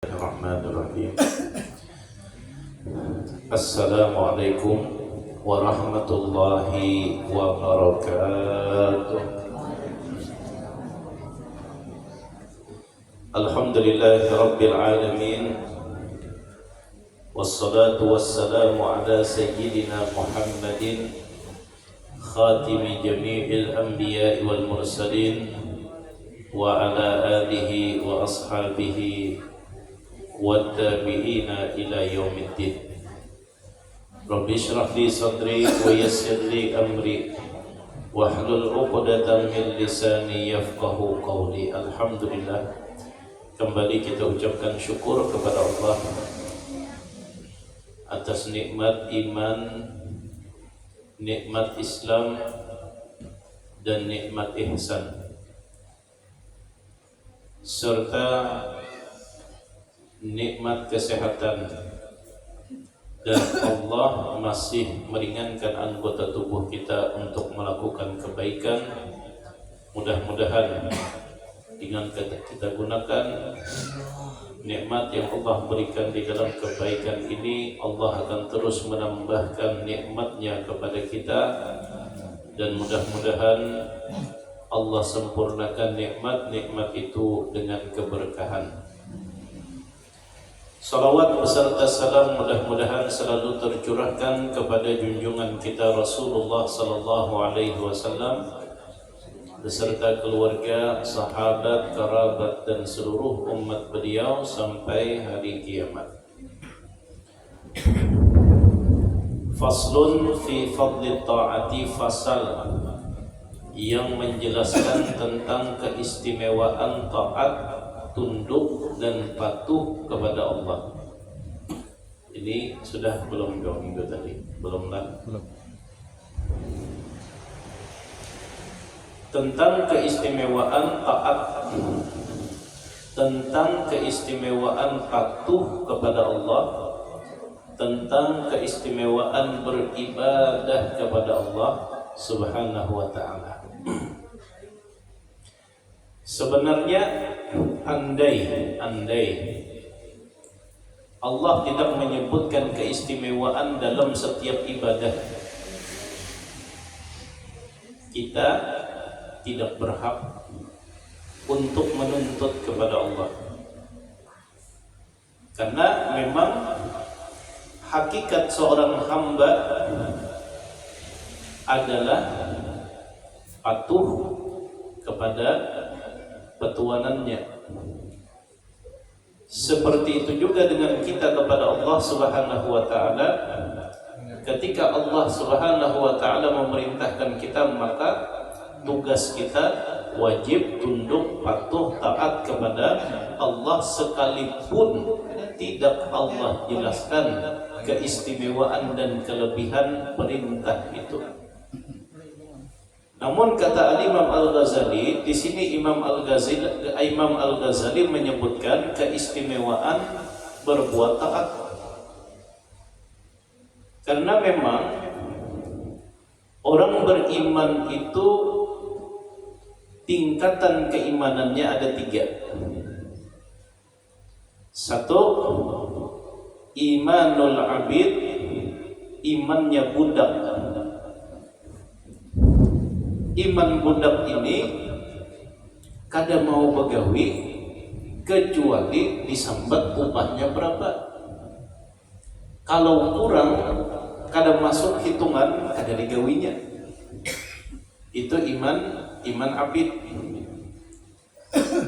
Bismillahirrahmanirrahim. Assalamualaikum warahmatullahi wabarakatuh. Alhamdulillahi rabbil alamin. Wassalatu wassalamu ala sayyidina Muhammadin khatimi jami'il anbiya'i wal mursalin wa ala alihi wa ashabihi wattabi'ina ila yaumiddin. Rabbi shrah li sadri wa yassir li amri wahlul 'uqdatam min lisani yafqahu qawli. Alhamdulillah, kembali kita ucapkan syukur kepada Allah atas nikmat iman, nikmat Islam, dan nikmat ihsan, serta nikmat kesehatan, dan Allah masih meringankan anggota tubuh kita untuk melakukan kebaikan. Mudah-mudahan dengan kita gunakan nikmat yang Allah berikan di dalam kebaikan ini, Allah akan terus menambahkan nikmatnya kepada kita, dan mudah-mudahan Allah sempurnakan nikmat-nikmat itu dengan keberkahan. Salawat beserta salam mudah-mudahan selalu tercurahkan kepada junjungan kita Rasulullah sallallahu alaihi wasallam beserta keluarga, sahabat, kerabat, dan seluruh umat beliau sampai hari kiamat. Faslun fi fadli ta'ati, fasal yang menjelaskan tentang keistimewaan taat, tunduk dan patuh kepada Allah. Ini sudah belum minggu tadi? Belum lah. Belum. Tentang keistimewaan taat, tentang keistimewaan patuh kepada Allah, tentang keistimewaan beribadah kepada Allah Subhanahu wa ta'ala. Sebenarnya andai Allah tidak menyebutkan keistimewaan dalam setiap ibadah, kita tidak berhak untuk menuntut kepada Allah. Karena memang hakikat seorang hamba adalah patuh kepada petuanannya. Seperti itu juga dengan kita kepada Allah Subhanahu wa ta'ala. Ketika Allah Subhanahu wa ta'ala memerintahkan kita, maka tugas kita wajib tunduk, patuh, taat kepada Allah, sekalipun tidak Allah jelaskan keistimewaan dan kelebihan perintah itu. Namun kata Imam Al-Ghazali, di sini Imam Al-Ghazali menyebutkan keistimewaan berbuat taat. Karena memang orang beriman itu tingkatan keimanannya ada 3. Satu, imanul abid, imannya budak. Iman budak ini kada mau begawi kecuali disambat upahnya berapa. Kalau kurang, kada masuk hitungan, kada digawinya. Itu iman abid.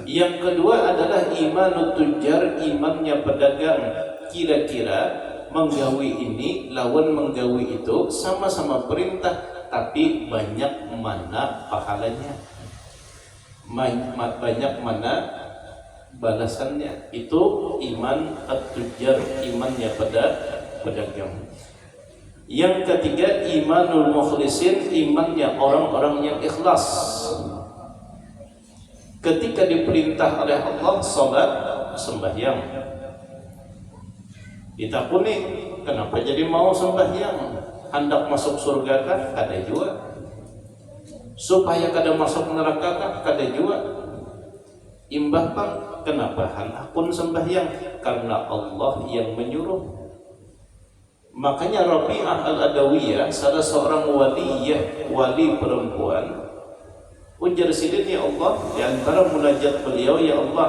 Yang kedua adalah imanut tujar, imannya pedagang. Kira-kira menggawi ini lawan menggawi itu sama-sama perintah, tapi banyak mana pahalanya, banyak mana balasannya. Itu iman at-tujar, imannya pada pedagang. Yang ketiga, imanul mukhlisin, imannya orang-orang yang ikhlas. Ketika diperintah oleh Allah salat, sembahyang, ditakuni, kenapa jadi mau sembahyang? Hendak masuk surga kan? Kada jua. Supaya kada masuk neraka kan? Kada jua. Imbah pang, kenapa han akun sembahyang? karena Allah yang menyuruh. Makanya Rabi'ah al-Adawiyah, salah seorang wali perempuan, ujar sidin, ya Allah, di antara munajat beliau, ya Allah,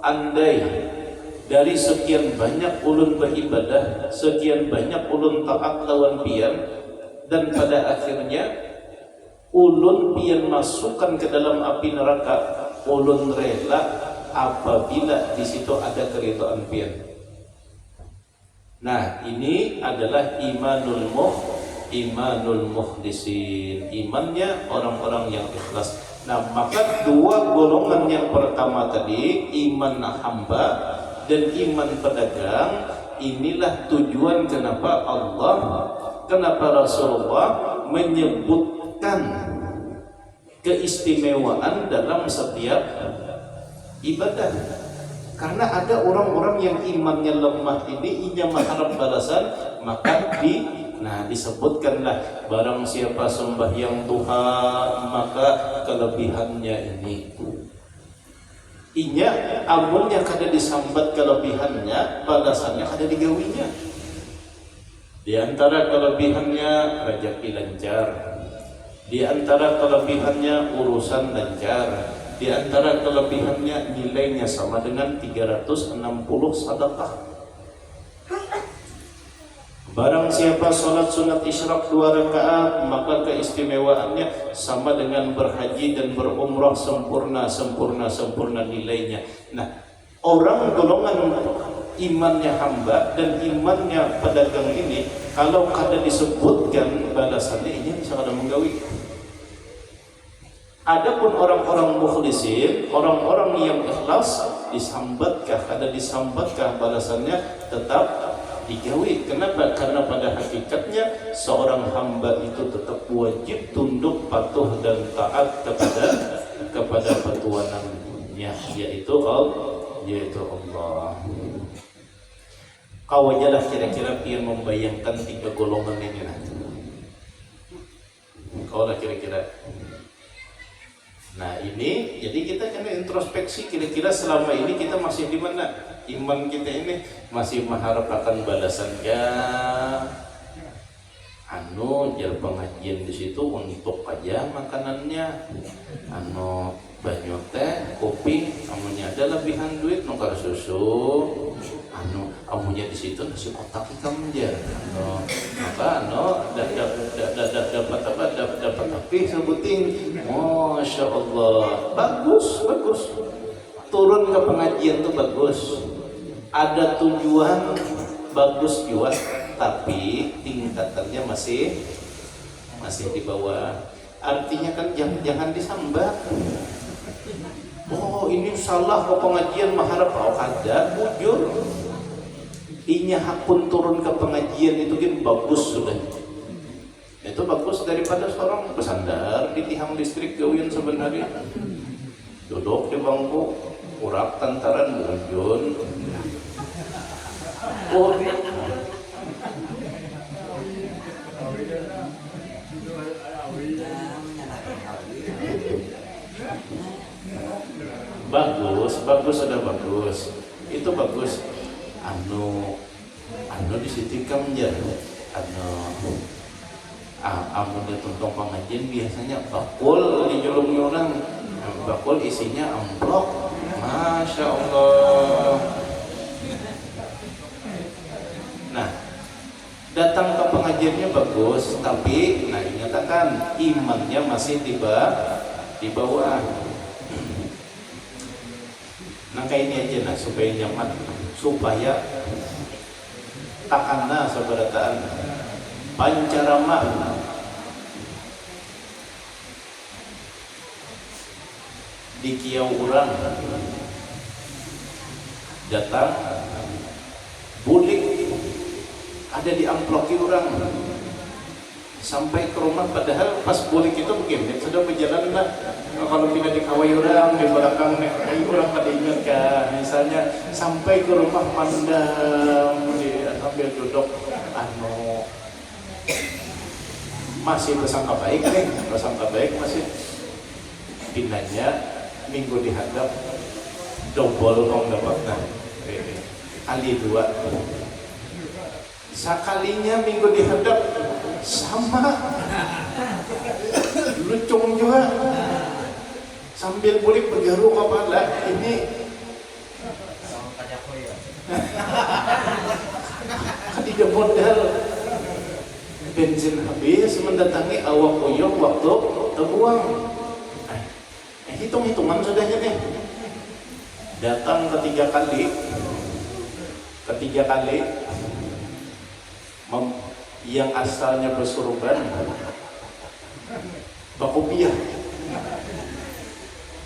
andai dari sekian banyak ulun beribadah, sekian banyak ulun taat lawan pian, dan pada akhirnya ulun pian masukkan ke dalam api neraka, ulun rela apabila di situ ada keridhaan pian. Nah, ini adalah imanul mukhlisin, imannya orang-orang yang ikhlas. Nah, maka dua golongan yang pertama tadi, iman hamba dan iman pedagang, inilah tujuan kenapa Allah, kenapa Rasulullah menyebutkan keistimewaan dalam setiap ibadah. Karena ada orang-orang yang imannya lemah ini, ia mengharap balasan, maka disebutkanlah barang siapa sembahyang Tuhan maka kelebihannya ini. Inya amunnya kada disambat kelebihannya, balasannya kada digawinya. Di antara kelebihannya rezeki lancar, di antara kelebihannya urusan lancar, di antara kelebihannya nilainya sama dengan 360 sedekah. Barang siapa salat sunat isyraq 2 rakaat, maka keistimewaannya sama dengan berhaji dan berumrah sempurna nilainya. Nah, orang golongan imannya hamba dan imannya pedagang ini, kalau kada disebutkan balasannya, ini bisa kada menggawi. Adapun orang-orang mukhlisin, orang-orang yang ikhlas, disambatkah, ada disambatkah balasannya, tetap digawi. Kenapa? Karena pada hakikatnya seorang hamba itu tetap wajib tunduk, patuh dan taat kepada petuanannya, yaitu Allah. Kau ajalah kira-kira biar membayangkan 3 golongan ini nanti. Kau lah kira-kira. Nah, ini jadi kita kena introspeksi, kira-kira selama ini kita masih di mana? Iman kita ini masih mengharap akan balasan ya. Jar pengajian di situ untuk aja makanannya. Banyu teh, kopi, amunya ada lebihan duit nukar susu. Amunya di situ nasi kotak hitam aja. Maka dapat api sebuting. Masya Allah, bagus. Turun ke pengajian tuh bagus. Ada tujuan bagus juga, tapi tingkatannya masih di bawah. Artinya kan jangan disambat. Oh, ini salah ke pengajian mengharap ada bujur. Inya hakun turun ke pengajian itu kan bagus sudah. Itu bagus daripada seorang bersandar di tiang listrik gawian sebenarnya. Duduk di bangku, urak tantaran munjun. Oh, bagus. Itu bagus. Di situ kamnya. Amun dituntung pengajian biasanya bakul dijulungi orang. Bakul isinya amplop. Masya Allah. Nah, datang ke pengajiannya bagus, tapi dinyatakan imannya masih di bawah. Nah, kayak ini aja supaya nyaman, supaya takana sabarataan pancarama di kiau urang datang bulik ada di amploki orang sampai ke rumah, padahal pas bulik itu begini sudah berjalan lah. Kalau tidak dikawai orang di belakang orang pada ingat kan, misalnya sampai ke rumah pandang sambil duduk masih bersangka baik masih pindahnya minggu dihadap double kong dapat kali 2. Sekalinya minggu dihadap sama lucung juga, sambil bulik bergaru kepala ini tidak modal bensin habis mendatangi awak uyuh waktu terbuang. Hitung-hitungan sudahnya nih, datang ketiga kali yang asalnya bersurban bakopiah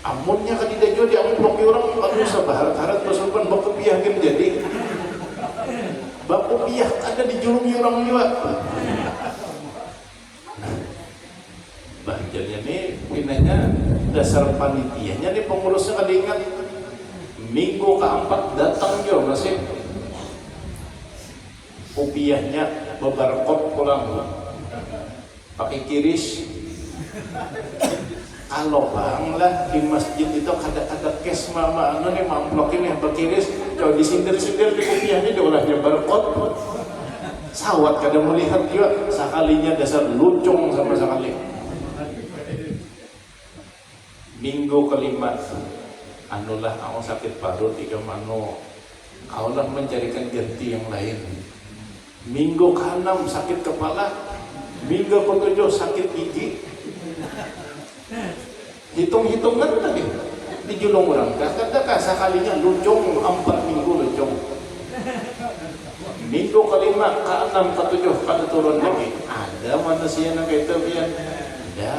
amunnya ketidak jauh diamplok orang aduh sabaharat bersurban bakopiah kan jadi bakopiah ada di julung orang juga. Bahjanya nih pinanya dasar panitianya nih pengurusnya kada ingat minggu keempat datang juga masih upiahnya bebarkot pulang pakai kiris. Kalau bang lah di masjid itu ada kes mama anu nih mamplokin yang berkiris jauh disindir-sindir di upiahnya diolahnya barkot sawat kada melihat juga sekalinya dasar lucung sama sekali. Minggu kelima anulah aku sakit parut tiga mano kaulah mencarikan ganti yang lain. Minggu ke-6 sakit kepala, minggu ke-7 sakit gigi. Hitung-hitungan tadi di julung orang kata sekalinya lucung 4 minggu lucung. Minggu ke-5, ke-6, ke-7 pada turun lagi. Ada manusia yang kayak itu ya? Ada.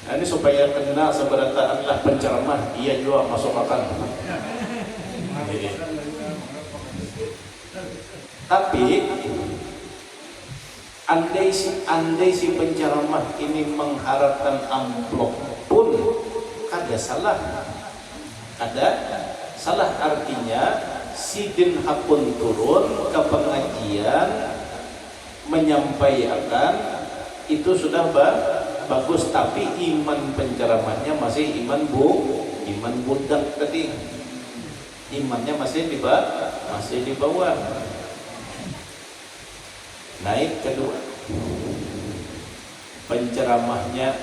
Nah, ini supaya kenal seberataan lah penceramah, ia juga masuk akal. Tapi andai si penceramah ini mengharapkan amplop pun kada salah. Artinya si din hakun turun ke pengajian menyampaikan itu sudah bagus, tapi iman penceramahnya masih iman budak tadi. Imannya masih di bawah. Naik kedua, penceramahnya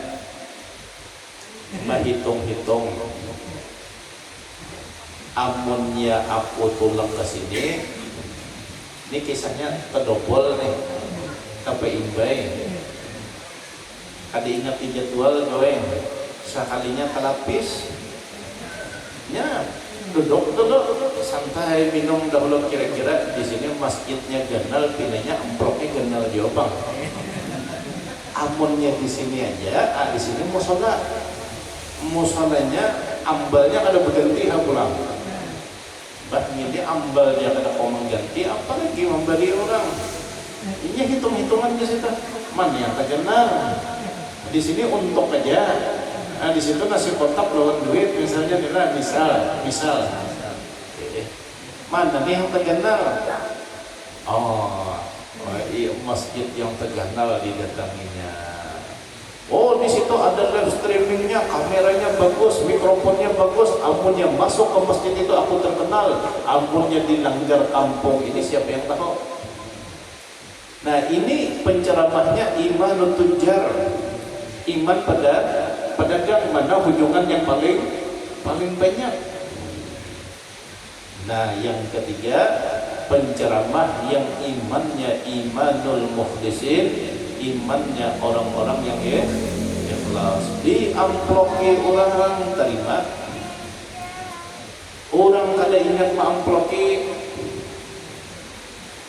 menghitung-hitung amunnya aku tulang ke sini. Ini kisahnya kedobol nih, sampai imbai. Ada ingat di jadwal goeng, sekalinya kelapis, ya duduk santai minum dahulu kira-kira di sini masjidnya ganal pinanya amplopnya ganal diobang. Amunnya di sini aja, di sini musolanya ambalnya kada berganti pulang. Ini ambalnya kada komang ganti, apalagi memberi orang. Ini hitung-hitungan di situ. Man yang terkenal di sini untuk aja. Nah di situ nasi kotak lawan duit misalnya nila misal mana nih yang terkenal? Iya masjid yang terkenal didatanginya. Oh di situ ada live streamingnya, kameranya bagus, mikrofonnya bagus. Amunnya masuk ke masjid itu aku terkenal. Amunnya di Langgar kampung ini siapa yang tahu? Nah ini penceramahnya iman tujar, iman pada pedagang mana hujungan yang paling banyak. Nah yang ketiga penceramah yang imannya imanul mukhlisin, imannya orang-orang yang ikhlas. Diamploki orang terima, orang kada ingat mengamploki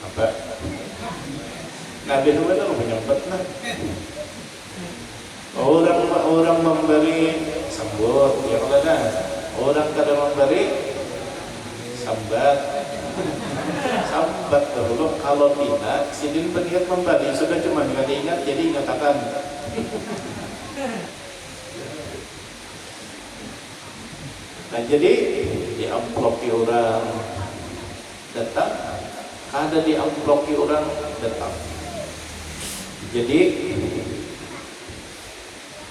apa? Nabi Muhammad itu menyebut nah. Orang memberi sambut, ya kada. Orang kada memberi sambat dahulu. Kalau tidak, sidin peniat memberi sudah cuma kada ingat, jadi ingatakan. Nah jadi diamploki orang datang, kada diamploki orang datang. Jadi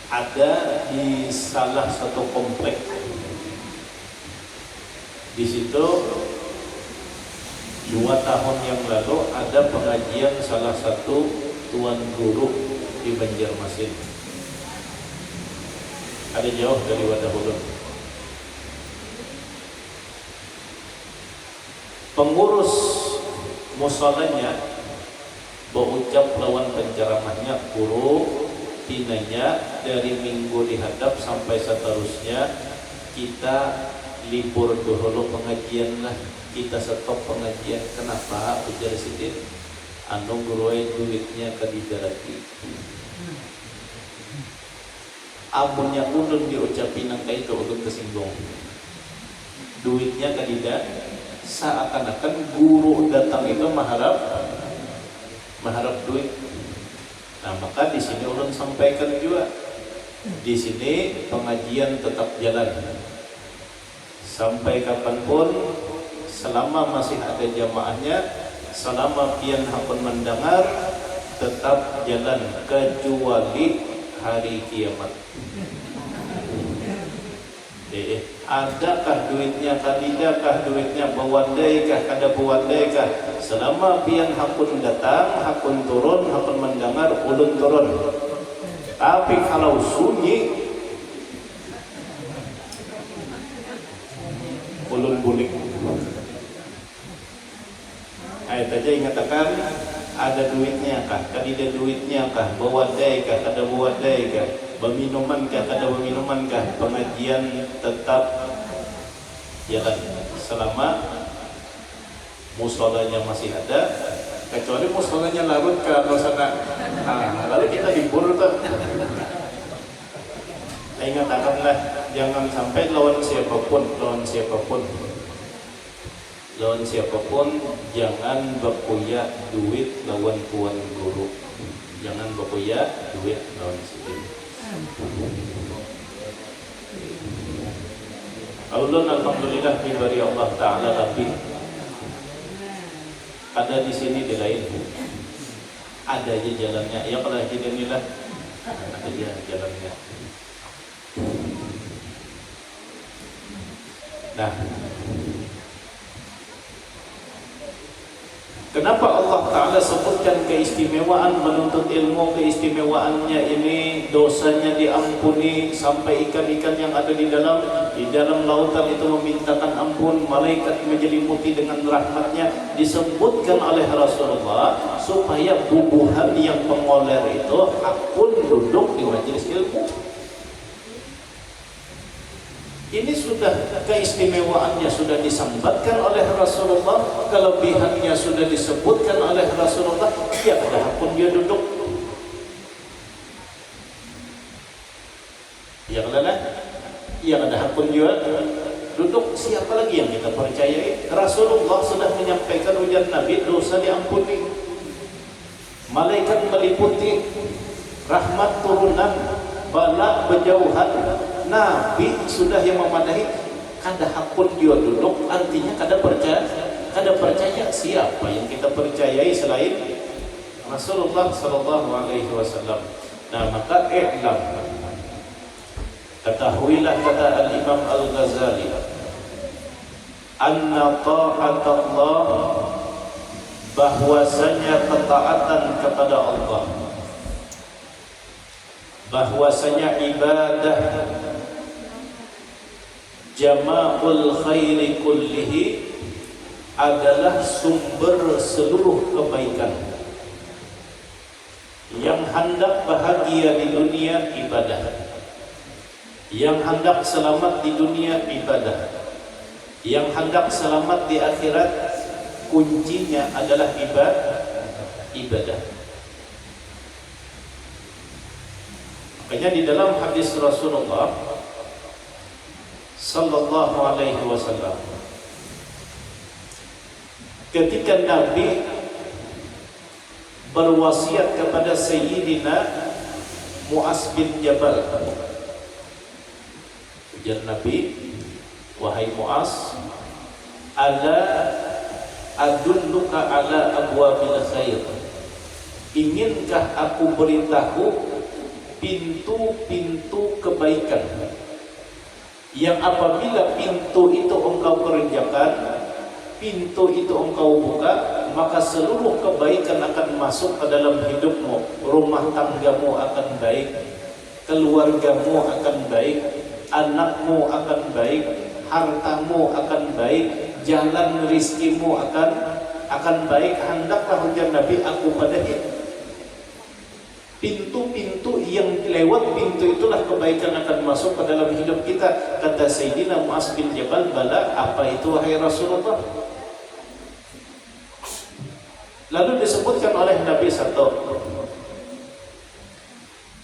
ada di salah satu komplek di situ 2 tahun yang lalu ada pengajian salah satu tuan guru di Banjarmasin. Ada jauh dari Wadahulun. Pengurus musolanya berucap lawan penceramahnya, guru tinanya dari minggu dihadap sampai seterusnya kita libur dulu pengajian lah, kita stop pengajian. Kenapa? Ujar Sidin, anu guruai duitnya kadidarati. Amunnya ulun diucapin nang itu ulun kesinggung. Duitnya kadida, seakan-akan guru datang itu mengharap duit. Nah, maka di sini ulun sampaikan juga, di sini pengajian tetap jalan sampai kapanpun, selama masih ada jamaahnya, selama pian hakun mendengar, tetap jalan kecuali hari kiamat. Adakah duitnya, kadidakah duitnya, bawandaikah, kada bawandaikah, selama pian hakun datang, hakun turun, hakun mendengar, ulun turun. Tapi kalau sunyi, ulun bulik. Ayat aja ingatakan, ada duitnya kah, kadida duitnya kah, bawandaikah, kada bawandaikah, beminuman kah, kada beminuman kah, pengajian tetap jalan selama musolanya masih ada, kecuali musolanya larut ke arah sana. Nah, lalu kita hibur tuh. Ingatkanlah, jangan sampai lawan siapapun jangan berkuya duit lawan tuan guru. Jangan berkuya duit lawan sidin. Ulun alhamdulillah diberi Allah Ta'ala lebih. Ada di sini di lain. Ada aja jalannya. Ya kalau hidupnya ada aja jalannya. Nah, kenapa Allah Ta'ala sebutkan keistimewaan menuntut ilmu, keistimewaannya ini dosanya diampuni sampai ikan-ikan yang ada di dalam lautan itu memintakan ampun, malaikat menyelimuti dengan rahmatnya, disebutkan oleh Rasulullah supaya bubuhan yang pengoler itu hakun duduk di majelis ilmu. Ini sudah keistimewaannya sudah disambatkan oleh Rasulullah, kelebihannya sudah disebutkan oleh Rasulullah. Ya ada hakun dia duduk. Ya ada hakun dia duduk. Siapa lagi yang kita percayai? Rasulullah sudah menyampaikan ujar Nabi, dosa diampuni, malaikat meliputi, rahmat turunan, bala berjauhan. Nabi sudah yang memadahi, kada hakun dia duduk, artinya kada percaya. Siapa yang kita percayai selain Rasulullah sallallahu alaihi wasallam? Nah, maka ketahuilah, kata Al-Imam Al-Ghazali, anna ta'atallah, bahwasanya ketaatan kepada Allah, bahwasanya ibadah, jama'ul khairi kullihi, adalah sumber seluruh kebaikan. Yang hendak bahagia di dunia, ibadah. Yang hendak selamat di dunia, ibadah. Yang hendak selamat di akhirat, kuncinya adalah ibadah. Makanya di dalam hadis Rasulullah sallallahu alaihi wasallam, ketika Nabi berwasiat kepada Sayyidina Mu'az bin Jabal, ujar Nabi, wahai Mu'az, ala adulluka ala abwabil khair, inginkah aku beritahu pintu-pintu kebaikan yang apabila pintu itu engkau kerjakan, pintu itu engkau buka, maka seluruh kebaikan akan masuk ke dalam hidupmu. Rumah tanggamu akan baik, keluargamu akan baik, anakmu akan baik, hartamu akan baik, jalan rizkimu akan baik. Hendaklah ujar Nabi aku padanya. Pintu-pintu yang lewat pintu itulah kebaikan akan masuk ke dalam hidup kita. Kata Sayyidina Mu'az bin Jabal, bala, apa itu wahai Rasulullah? Lalu disebutkan oleh Nabi satu,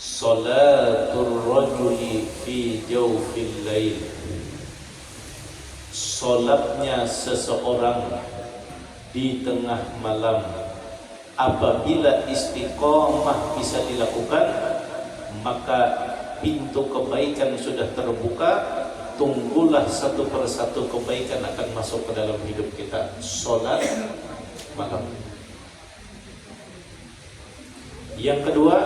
salatul rajuli fi jawfil lail, salatnya seseorang di tengah malam. Apabila istiqomah bisa dilakukan, maka pintu kebaikan sudah terbuka. Tunggulah satu persatu kebaikan akan masuk ke dalam hidup kita. Salat malam. Yang kedua,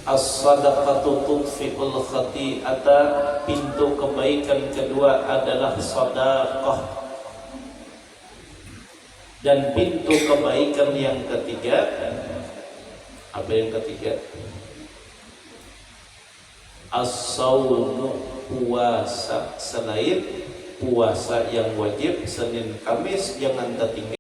as-sadaqatu tudfi'ul khati'ata. Pintu kebaikan kedua adalah sedekah. Dan pintu kebaikan yang ketiga, apa yang ketiga? As-sawmu, puasa. Selain puasa yang wajib Senin Kamis, jangan tertinggal.